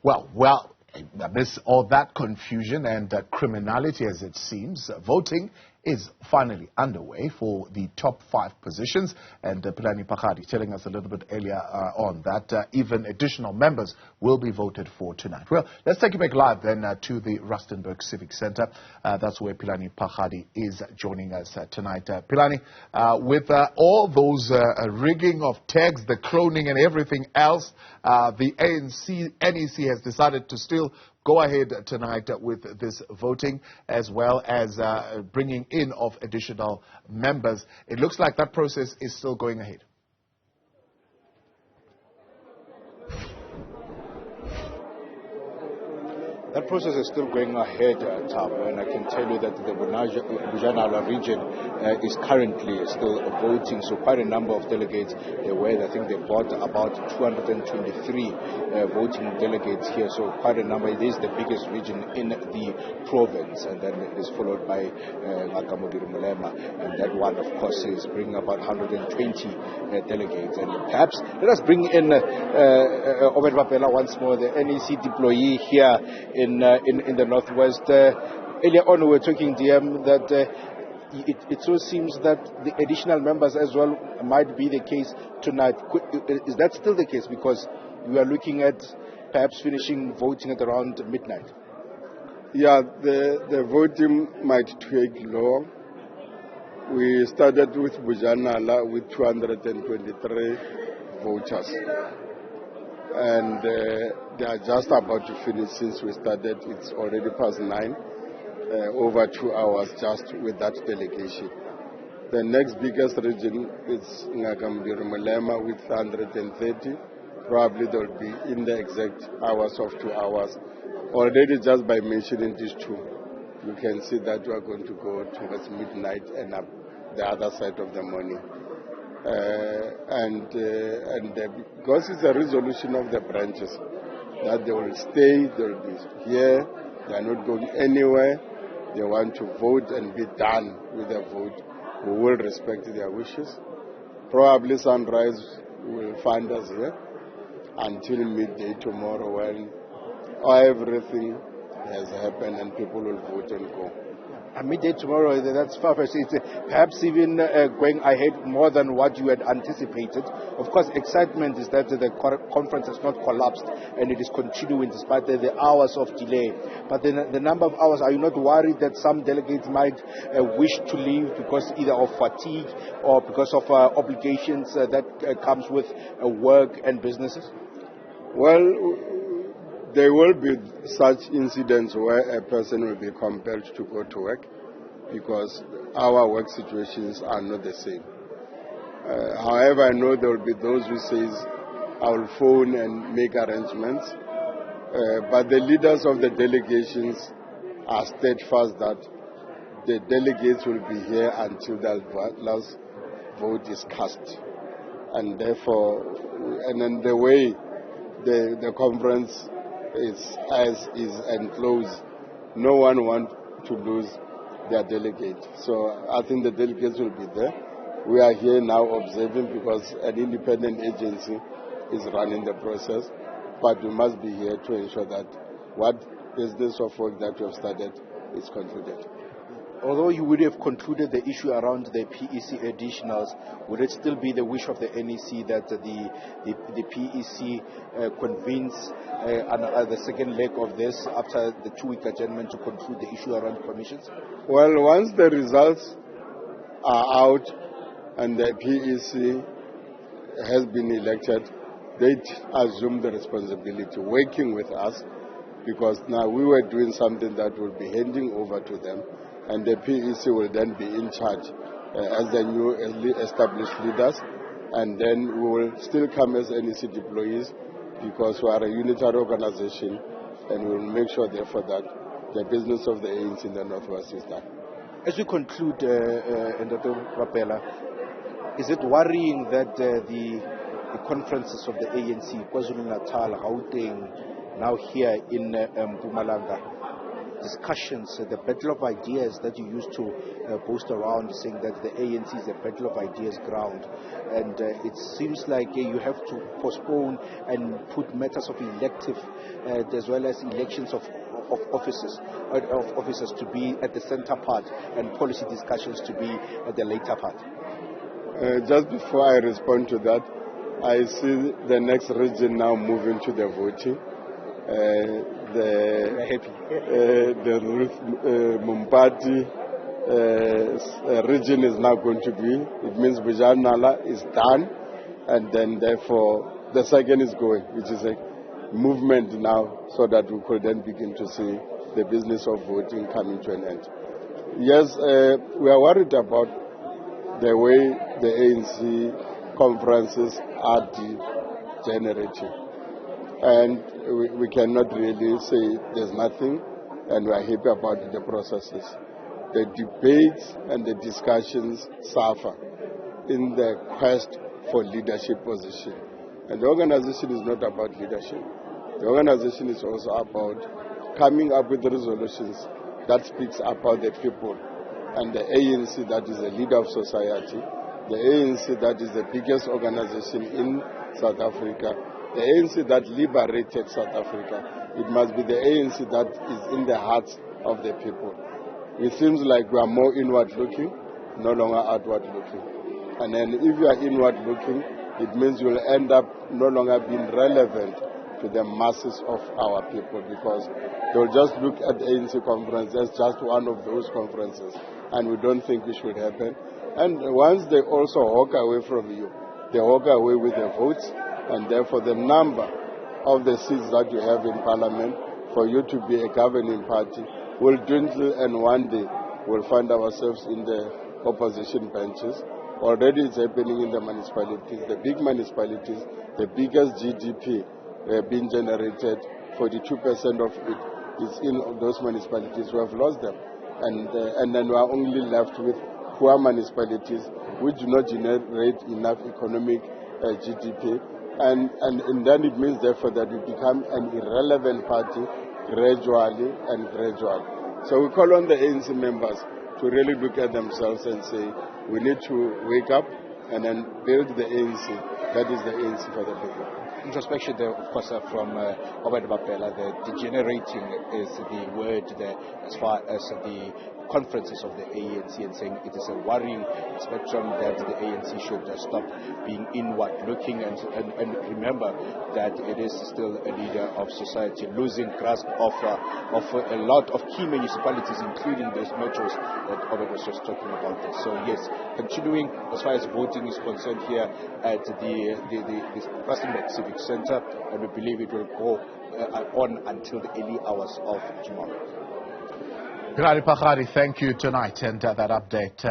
Well, amidst all that confusion and criminality, as it seems, voting is finally underway for the top 5 positions. And Pelane Phakgadi telling us a little bit earlier on that even additional members will be voted for tonight. Well, let's take you back live then to the Rusternburg Civic Center. That's where Pelane Phakgadi is joining us tonight. Pelane, with all those rigging of tags, the cloning and everything else, the ANC NEC has decided to still go ahead tonight with this voting, as well as bringing in of additional members. It looks like that process is still going ahead. That process is still going ahead, Tam, and I can tell you that the Bujanala region is currently still voting. So quite a number of delegates, I think they brought about 223 voting delegates here. So quite a number. It is the biggest region in the province, and then it is followed by Mulema, and that one, of course, is bringing about 120 delegates. And perhaps let us bring in Obed Vapela once more, the NEC deployee here in the northwest. Earlier on, we were talking, DM, that it so seems that the additional members as well might be the case tonight. Is that still the case? Because we are looking at perhaps finishing voting at around midnight. Yeah, the voting might take long. We started with Bujanala with 223 voters. And they are just about to finish. Since we started, it's already past 9, over 2 hours just with that delegation. The next biggest region is Mulema with 130. Probably they will be in the exact hours of 2 hours. Already just by mentioning these two, you can see that we are going to go towards midnight and up the other side of the morning. Because it's a resolution of the branches that they will stay, they will be here, they are not going anywhere, they want to vote and be done with the vote. We will respect their wishes. Probably sunrise will find us here until midday tomorrow, when everything has happened and people will vote and go. Midday tomorrow, that's far-fetched. It's perhaps even going ahead more than what you had anticipated. Of course, excitement is that the conference has not collapsed and it is continuing despite the hours of delay. But the number of hours, are you not worried that some delegates might wish to leave because either of fatigue or because of obligations that comes with work and businesses? Well, there will be such incidents where a person will be compelled to go to work because our work situations are not the same. However, I know there will be those who say, I will phone and make arrangements. But the leaders of the delegations are steadfast that the delegates will be here until the last vote is cast. And therefore, and then the way the conference is enclosed, no one wants to lose their delegate. So I think the delegates will be there. We are here now observing because an independent agency is running the process, but we must be here to ensure that what business of work that we have started is concluded. Although you would have concluded the issue around the PEC additionals, would it still be the wish of the NEC that the PEC convenes the second leg of this after the 2-week adjournment to conclude the issue around commissions? Well, once the results are out and the PEC has been elected, they assume the responsibility, working with us, because now we were doing something that will be handing over to them. And the PEC will then be in charge as the new established leaders. And then we will still come as NEC deployees because we are a unitary organization, and we will make sure, therefore, that the business of the ANC in the Northwest is done. As we conclude, Dr. Rapela, is it worrying that the conferences of the ANC, KwaZulu-Natal, Gauteng, now here in Mpumalanga, discussions, the battle of ideas that you used to boast around, saying that the ANC is a battle of ideas ground. And it seems like you have to postpone and put matters of elective as well as elections of officers to be at the center part and policy discussions to be at the later part. Just before I respond to that, I see the next region now moving to the voting. The Mumpati region is now going to be. It means Bujanala is done, and then therefore the second is going, which is a movement now, so that we could then begin to see the business of voting coming to an end. Yes, we are worried about the way the ANC conferences are degenerating. And we cannot really say there's nothing, and we are happy about the processes. The debates and the discussions suffer in the quest for leadership position. And the organization is not about leadership. The organization is also about coming up with resolutions that speaks about the people. And the ANC that is the leader of society, the ANC that is the biggest organization in South Africa, the ANC that liberated South Africa, it must be the ANC that is in the hearts of the people. It seems like we are more inward looking, no longer outward looking. And then if you are inward looking, it means you will end up no longer being relevant to the masses of our people, because they will just look at the ANC conference as just one of those conferences, and we don't think it should happen. And once they also walk away from you, they walk away with the votes, and therefore the number of the seats that you have in parliament for you to be a governing party will dwindle, and one day we'll find ourselves in the opposition benches. Already it's happening in the municipalities, the big municipalities, the biggest GDP being generated, 42% of it is in those municipalities. We have lost them, and then we are only left with poor municipalities which do not generate enough economic GDP, and then it means therefore that we become an irrelevant party gradually. So we call on the ANC members to really look at themselves and say we need to wake up and then build the ANC. That is the ANC for the people. Introspection there, of course, from Robert Bapela, the degenerating is the word there as far as the conferences of the ANC, and saying it is a worrying spectrum that the ANC should stop being inward looking and remember that it is still a leader of society, losing grasp of a lot of key municipalities, including those metros that Robert was just talking about there. So yes, continuing as far as voting is concerned here at the Rusternburg Civic Center, and we believe it will go on until the early hours of tomorrow. Phakgadi, thank you tonight, and that update.